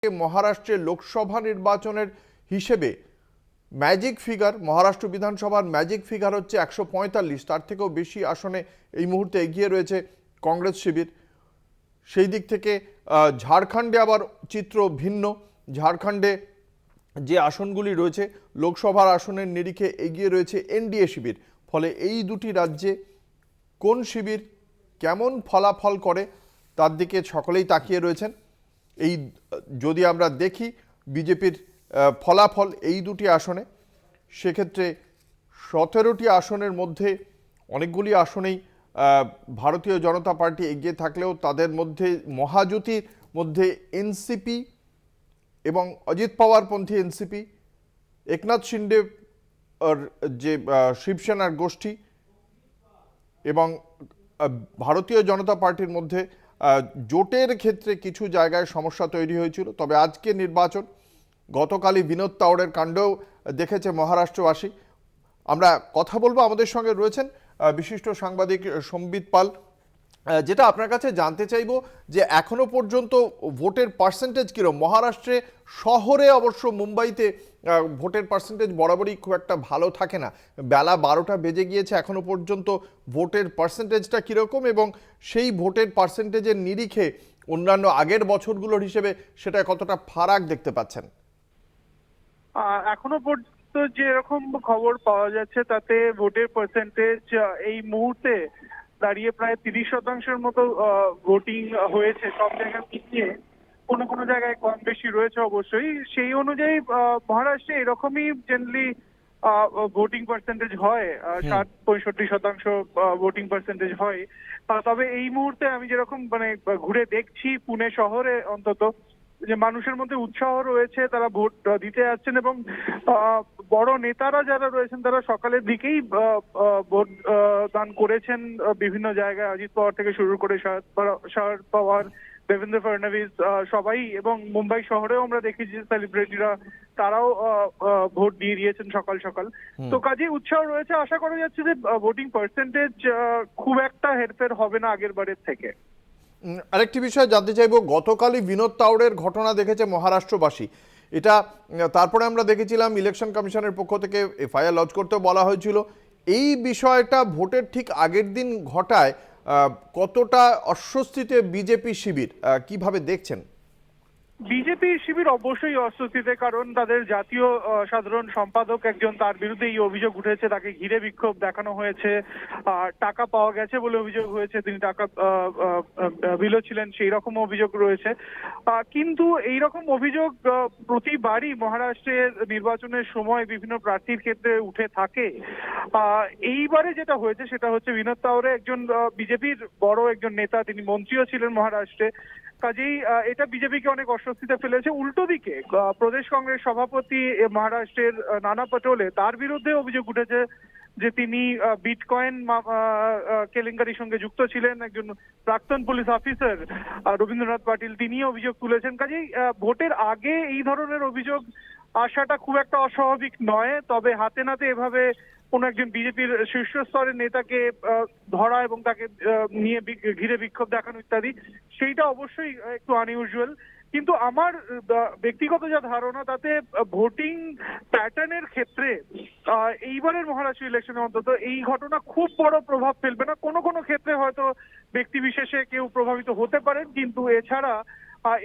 মহারাষ্ট্রের লোকসভা নির্বাচনের হিসেবে ম্যাজিক ফিগার, মহারাষ্ট্র বিধানসভার ম্যাজিক ফিগার হচ্ছে 145। তার থেকেও বেশি আসনে এই মুহূর্তে এগিয়ে রয়েছে কংগ্রেস শিবির। সেই দিক থেকে ঝাড়খণ্ডে আবার চিত্র ভিন্ন। ঝাড়খণ্ডে যে আসনগুলি রয়েছে লোকসভার আসনের নিরিখে এগিয়ে রয়েছে এনডিএ শিবির। ফলে এই দুটি রাজ্যে কোন শিবির কেমন ফলাফল করে তার দিকে সকলেই তাকিয়ে রয়েছেন। এই যদি আমরা দেখি বিজেপির ফলাফল এই দুটি আসনে, সেক্ষেত্রে 17টি আসনের মধ্যে অনেকগুলি আসনেই ভারতীয় জনতা পার্টি এগিয়ে থাকলেও তাদের মধ্যে মহাজোটের মধ্যে এনসিপি এবং অজিত পাওয়ারপন্থী এনসিপি, একনাথ শিন্ডে যে শিবসেনার গোষ্ঠী এবং ভারতীয় জনতা পার্টির মধ্যে জোটের ক্ষেত্রে কিছু জায়গায় সমস্যা তৈরি হয়েছিল। তবে আজকে নির্বাচন, গতকালই বিনোদ তাওড়ের কাণ্ডও দেখেছে মহারাষ্ট্রবাসী। আমরা কথা বলবো, আমাদের সঙ্গে রয়েছেন বিশিষ্ট সাংবাদিক সম্বিত পাল। যেটা আপনার কাছে জানতে চাইবো যে এখনো পর্যন্ত ভোটের পার্সেন্টেজ কিরকম মহারাষ্ট্রে? শহরে অবশ্য, মুম্বাইতে ভোটের পার্সেন্টেজ বরাবরই খুব একটা ভালো থাকে না। বেলা 12টা বেজে গিয়েছে, এখনো পর্যন্ত ভোটের পার্সেন্টেজটা কিরকম এবং সেই ভোটের পার্সেন্টেজের নিরিখে অন্যান্য আগের বছরগুলোর হিসেবে সেটা কতটা ফারাক দেখতে পাচ্ছেন? এখনো পর্যন্ত যেরকম খবর পাওয়া যাচ্ছে তাতে ভোটের পার্সেন্টেজ এই মুহূর্তে দাঁড়িয়ে প্রায় 30% মতো ভোটিং হয়েছে। সব জায়গায় মিলিয়ে কোনো কোনো জায়গায় কম বেশি রয়েছে অবশ্যই। সেই অনুযায়ী মহারাষ্ট্রে এরকমই জেনারেলি ভোটিং পার্সেন্টেজ হয়, 60-65% ভোটিং পার্সেন্টেজ হয়। তবে এই মুহূর্তে আমি যেরকম ঘুরে দেখছি পুনে শহরে অন্তত, যে মানুষের মধ্যে উৎসাহ রয়েছে, তারা ভোট দিতে যাচ্ছেন এবং বড় নেতারা যারা রয়েছেন তারা সকালের দিকেই ভোট দান করেছেন বিভিন্ন জায়গায়। অজিত পাওয়ার থেকে শুরু করে শরদ পাওয়ার, দেবেন্দ্র ফডনবিস সবাই, এবং মুম্বাই শহরেও আমরা দেখেছি সেলিব্রিটিরা তারাও ভোট দিয়ে দিয়েছেন সকাল সকাল। তো কাজে উৎসাহ রয়েছে। আশা করা যাচ্ছে যে ভোটিং পার্সেন্টেজ খুব একটা হেরফের হবে না আগের বারের থেকে। আরেকটি বিষয় জানতে চাইবো, গতকালই বিনোদ তাওড়ের ঘটনা দেখেছে মহারাষ্ট্রবাসী। এটা তারপরে আমরা দেখেছিলাম ইলেকশন কমিশনের পক্ষ থেকে এফআইআর লঞ্চ করতে বলা হয়েছিল। এই বিষয়টা ভোটের ঠিক আগের দিন ঘটায় কতটা অস্বস্তিতে বিজেপি শিবির, কিভাবে দেখছেন? বিজেপি শিবির অবশ্যই অস্বস্তিতে, কারণ তাদের জাতীয় সাধারণ সম্পাদক একজন, তার বিরুদ্ধে এই অভিযোগ উঠেছে, তাকে ঘিরে বিক্ষোভ দেখানো হয়েছে, টাকা পাওয়া গেছে বলে অভিযোগ হয়েছে, তিনি টাকা বিলোচ্ছিলেন সেই রকম অভিযোগ রয়েছে। কিন্তু এই রকম অভিযোগ প্রতিবারই মহারাষ্ট্রের নির্বাচনের সময় বিভিন্ন প্রার্থীর ক্ষেত্রে উঠে থাকে। এইবারে যেটা হয়েছে সেটা হচ্ছে বিনোদ তাওড়ে একজন বিজেপির বড় একজন নেতা, তিনি মন্ত্রীও ছিলেন মহারাষ্ট্রে। কাজেই এটা বিজেপিকে অনেক অস্বস্তিতে ফেলেছে। উল্টো দিকে প্রদেশ কংগ্রেস সভাপতি মহারাষ্ট্রের নানা পটোলে, তার বিরুদ্ধে অভিযোগ উঠেছে যে তিনি বিটকয়েন কেলেঙ্কারির সঙ্গে যুক্ত ছিলেন। একজন প্রাক্তন পুলিশ অফিসার রবীন্দ্রনাথ পাটিল, তিনি অভিযোগ তুলেছেন। কাজেই ভোটের আগে এই ধরনের অভিযোগ আসাটা খুব একটা অস্বাভাবিক নয়। তবে হাতে নাতে এভাবে কোন একজন বিজেপির শীর্ষস্তরের নেতাকে ধরা এবং তাকে নিয়ে ঘিরে বিক্ষোভ দেখানো ইত্যাদি, সেইটা অবশ্যই একটু আনইউজুয়াল। কিন্তু আমার ব্যক্তিগত যা ধারণা, তাতে ভোটিং প্যাটার্নের ক্ষেত্রে এইবারের মহারাষ্ট্র ইলেকশনে অন্তত এই ঘটনা খুব বড় প্রভাব ফেলবে না। কোনো কোনো ক্ষেত্রে হয়তো ব্যক্তি বিশেষে কেউ প্রভাবিত হতে পারেন, কিন্তু এছাড়া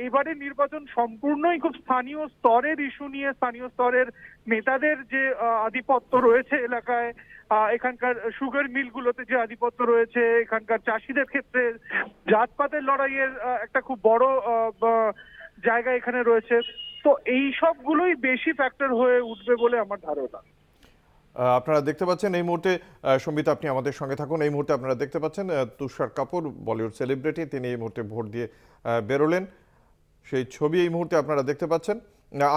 এবারের নির্বাচন সম্পূর্ণই খুব স্থানীয় স্তরের ইস্যু নিয়ে, স্থানীয় স্তরের নেতাদের যে আধিপত্য রয়েছে এলাকায়, এখানকার সুগার মিলগুলোতে যে আধিপত্য রয়েছে, এখানকার চাষিদের ক্ষেত্রে জাতপাতের লড়াইয়ের একটা খুব বড় জায়গা এখানে রয়েছে। তো এই সবগুলোই বেশি ফ্যাক্টর হয়ে উঠবে বলে আমার ধারণা। আপনারা দেখতে পাচ্ছেন এই মুহূর্তে, সম্বিত আপনি আমাদের সঙ্গে থাকুন, এই মুহূর্তে আপনারা দেখতে পাচ্ছেন তুষার কাপুর, বলিউড সেলিব্রিটি, তিনি এই মুহূর্তে ভোট দিয়ে বেরোলেন, সেই ছবি এই মুহূর্তে আপনারা দেখতে পাচ্ছেন।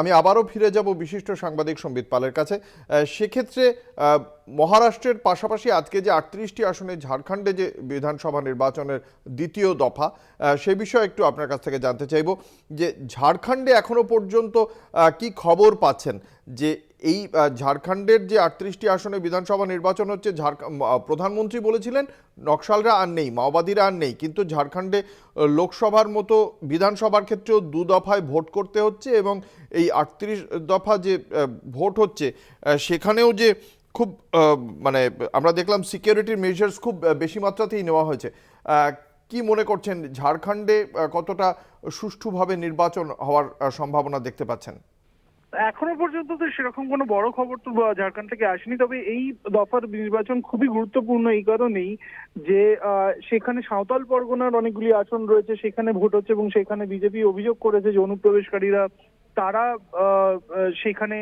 আমি আবারও ফিরে যাব বিশিষ্ট সাংবাদিক সম্বিত পালের কাছে। সেক্ষেত্রে মহারাষ্ট্রের পাশাপাশি আজকে যে 38টি আসনে ঝাড়খণ্ডে যে বিধানসভা নির্বাচনের দ্বিতীয় দফা, সে বিষয়ে একটু আপনার কাছ থেকে জানতে চাইব যে ঝাড়খণ্ডে এখনো পর্যন্ত কি খবর পাচ্ছেন, যে এই ঝাড়খণ্ডের যে 38টি আসনে বিধানসভা নির্বাচন হচ্ছে, প্রধানমন্ত্রী বলেছিলেন নকশালরা আর নেই, মাওবাদীরা আর নেই, কিন্তু ঝাড়খণ্ডে লোকসভার মতো বিধানসভার ক্ষেত্রেও 2 দফায় ভোট করতে হচ্ছে, এবং এই 38 দফা যে ভোট হচ্ছে সেখানেও যে খুব মানে আমরা দেখলাম সিকিউরিটির মেজার্স খুব বেশি মাত্রাতেই নেওয়া হয়েছে। কি মনে করছেন ঝাড়খণ্ডে কতটা সুষ্ঠুভাবে নির্বাচন হওয়ার সম্ভাবনা দেখতে পাচ্ছেন? এখনো পর্যন্ত তো সেরকম কোনো বড় খবর তো ঝাড়খণ্ড থেকে আসেনি, তবে এই দফার নির্বাচন খুবই গুরুত্বপূর্ণ এই কারণেই যে সেখানে সাঁওতাল পরগনার অনেকগুলি আসন রয়েছে, সেখানে ভোট হচ্ছে এবং সেখানে বিজেপি অভিযোগ করেছে যে অনুপ্রবেশকারীরা তারা সেখানে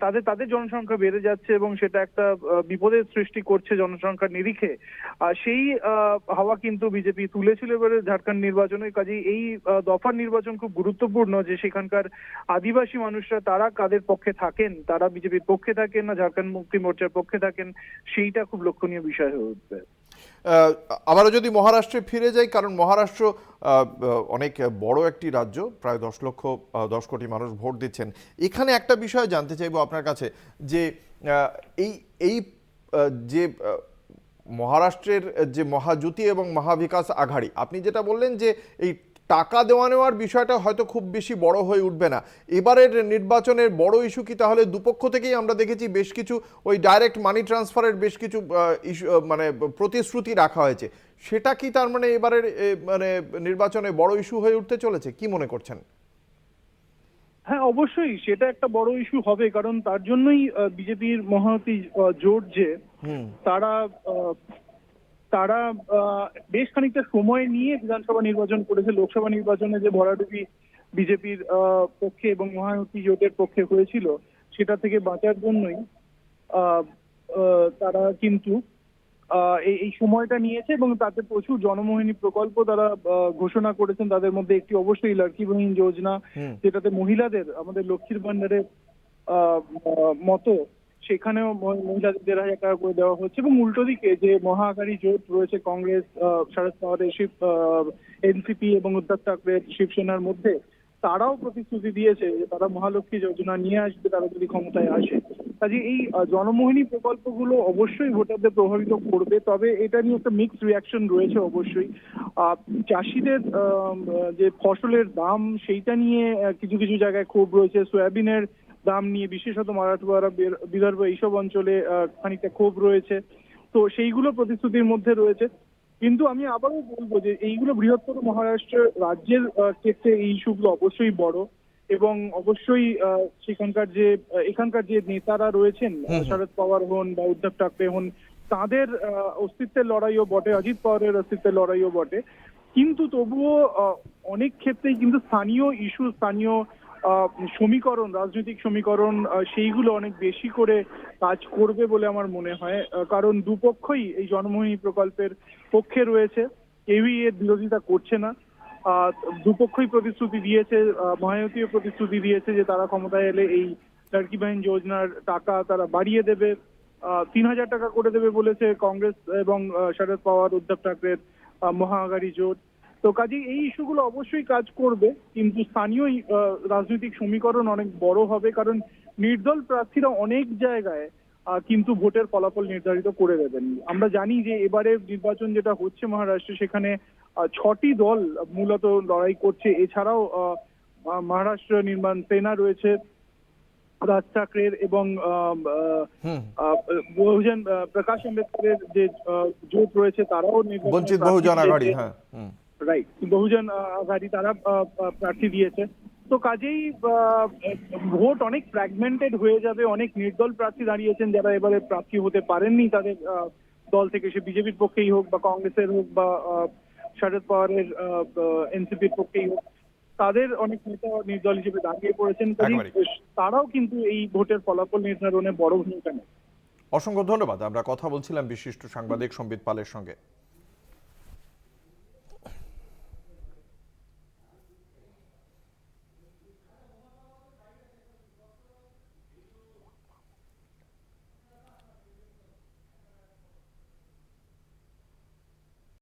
তাদের তাদের জনসংখ্যা বেড়ে যাচ্ছে এবং সেটা একটা বিপদের সৃষ্টি করছে জনসংখ্যার নিরিখে। সেই হাওয়া কিন্তু বিজেপি তুলেছিল এবারে ঝাড়খণ্ড নির্বাচনে। কাজেই এই দফার নির্বাচন খুব গুরুত্বপূর্ণ যে সেখানকার আদিবাসী মানুষরা তারা কাদের পক্ষে থাকেন, তারা বিজেপির পক্ষে থাকেন না ঝাড়খণ্ড মুক্তি মোর্চার পক্ষে থাকেন, সেইটা খুব লক্ষণীয় বিষয় হয়ে উঠবে। আবারও যদি মহারাষ্ট্রে ফিরে যাই, কারণ মহারাষ্ট্র অনেক বড় একটি রাজ্য, প্রায় 10 কোটি মানুষ ভোট দিচ্ছেন। এখানে একটা বিষয় জানতে চাইবো আপনার কাছে যে এই এই যে মহারাষ্ট্রের যে মহাজুতি এবং মহাবিকাশ আঘাড়ি, আপনি যেটা বললেন যে এই টাকা দেওয়া নেওয়ার বিষয়টা হয়তো খুব বেশি বড় হয়ে উঠবে না, এবারের নির্বাচনের বড় ইস্যু কি তাহলে দুপক্ষ থেকেই আমরা দেখেছি বেশ কিছু ওই ডাইরেক্ট মানি ট্রান্সফারের বেশ কিছু ইস্যু মানে প্রতিশ্রুতি রাখা হয়েছে, সেটা কি তার মানে এবারের মানে নির্বাচনে বড় ইস্যু হয়ে উঠতে চলেছে, কি মনে করছেন? হ্যাঁ, অবশ্যই সেটা একটা বড় ইস্যু হবে, কারণ তার জন্যই বিজেপির মহামতি জোট যে তারা তারা বেশ খানিকটা সময় নিয়ে বিধানসভা নির্বাচন করেছে। লোকসভা নির্বাচনে যে ভরাডুবি বিজেপির পক্ষে এবং মহায়ুতি জোটের পক্ষে হয়েছিল সেটা থেকে বাঁচার জন্যই আহ, তারা কিন্তু এই সময়টা নিয়েছে এবং তাতে প্রচুর জনমোহিনী প্রকল্প তারা ঘোষণা করেছেন। তাদের মধ্যে একটি অবশ্যই লড়কি বহিন যোজনা, যেটাতে মহিলাদের আমাদের লক্ষ্মীর ভান্ডারের মতো সেখানেও মহিলাদের 1,500 টাকা করে দেওয়া হচ্ছে। এবং উল্টো দিকে যে মহাআঘাড়ি জোট রয়েছে কংগ্রেস, শরদ পাওয়ারের এনসিপি এবং উদ্ধব ঠাকরের শিবসেনার মধ্যে, তারাও প্রতিশ্রুতি দিয়েছে যে তারা মহালক্ষ্মী যোজনা নিয়ে আসবে তারা যদি ক্ষমতায় আসে। কাজে এই জনমোহিনী প্রকল্পগুলো অবশ্যই ভোটারদের প্রভাবিত করবে, তবে এটা নিয়ে একটা মিক্সড রিয়াকশন রয়েছে অবশ্যই। চাষিদের যে ফসলের দাম সেইটা নিয়ে কিছু কিছু জায়গায় ক্ষোভ রয়েছে, সয়াবিনের দাম নিয়ে বিশেষত মারাঠওয়াড়া, বিদর্ভ এইসব অঞ্চলে খানিকটা ক্ষোভ রয়েছে। তো সেইগুলো প্রতিশ্রুতির মধ্যে রয়েছে, কিন্তু আমি আবারও বলবো যে এইগুলো বৃহত্তর মহারাষ্ট্র রাজ্যের ক্ষেত্রে এই ইস্যুগুলো অবশ্যই বড় এবং অবশ্যই এখানকার যে নেতারা রয়েছেন, শরদ পাওয়ার হন বা উদ্ধব ঠাকরে হন, তাদের অস্তিত্বের লড়াইও বটে, অজিত পাওয়ারের অস্তিত্বের লড়াইও বটে। কিন্তু তবুও অনেক ক্ষেত্রেই কিন্তু স্থানীয় ইস্যু, স্থানীয় সমীকরণ, রাজনৈতিক সমীকরণ সেইগুলো অনেক বেশি করে কাজ করবে বলে আমার মনে হয়। কারণ দুপক্ষই এই জনমোহিনী প্রকল্পের পক্ষে রয়েছে, কেউই এর বিরোধিতা করছে না। দুপক্ষই প্রতিশ্রুতি দিয়েছে, মহায়ুতিও প্রতিশ্রুতি দিয়েছে যে তারা ক্ষমতায় এলে এই লড়কি বহন যোজনার টাকা তারা বাড়িয়ে দেবে, 3,000 টাকা করে দেবে বলেছে কংগ্রেস এবং শরদ পাওয়ার উদ্ধব ঠাকরের মহাআঘাড়ি জোট। তো কাজেই এই ইস্যুগুলো অবশ্যই কাজ করবে, কিন্তু স্থানীয় রাজনৈতিক সমীকরণ অনেক বড় হবে, কারণ নির্দল প্রার্থীরা অনেক জায়গায় কিন্তু ভোটের ফলাফল নির্ধারিত করে দেবেন। আমরা জানি যে এবারে নির্বাচন যেটা হচ্ছে মহারাষ্ট্রে, সেখানে 6টি দল মূলত লড়াই করছে। এছাড়াও মহারাষ্ট্র নির্মাণ সেনা রয়েছে রাজ ঠাকরের এবং বহুজন প্রকাশ আম্বেদকরের যে জোট রয়েছে তারাও বঞ্চিত বহুজন আঘাড়ি, হ্যাঁ রাইট, বহুজন আঘাড়ি তারা প্রার্থী দিয়েছে। তো কাজেই ভোট অনেক ফ্র্যাগমেন্টেড হয়ে যাবে। অনেক নির্দল প্রার্থী দাঁড়িয়েছেন যারা এবারে প্রার্থী হতে পারেননি তাদের দল থেকে, সে বিজেপির পক্ষেই হোক বা কংগ্রেসের হোক বা শরদ পাওয়ারের এনসিপির পক্ষেই হোক, তাদের অনেক নেতা নির্দল হিসেবে দাঁড়িয়ে পড়েছেন। তারাও কিন্তু এই ভোটের ফলাফল নির্ধারণে বড় ভূমিকা নেয়। অসংখ্য ধন্যবাদ। আমরা কথা বলছিলাম বিশিষ্ট সাংবাদিক সম্বিত পালের সঙ্গে।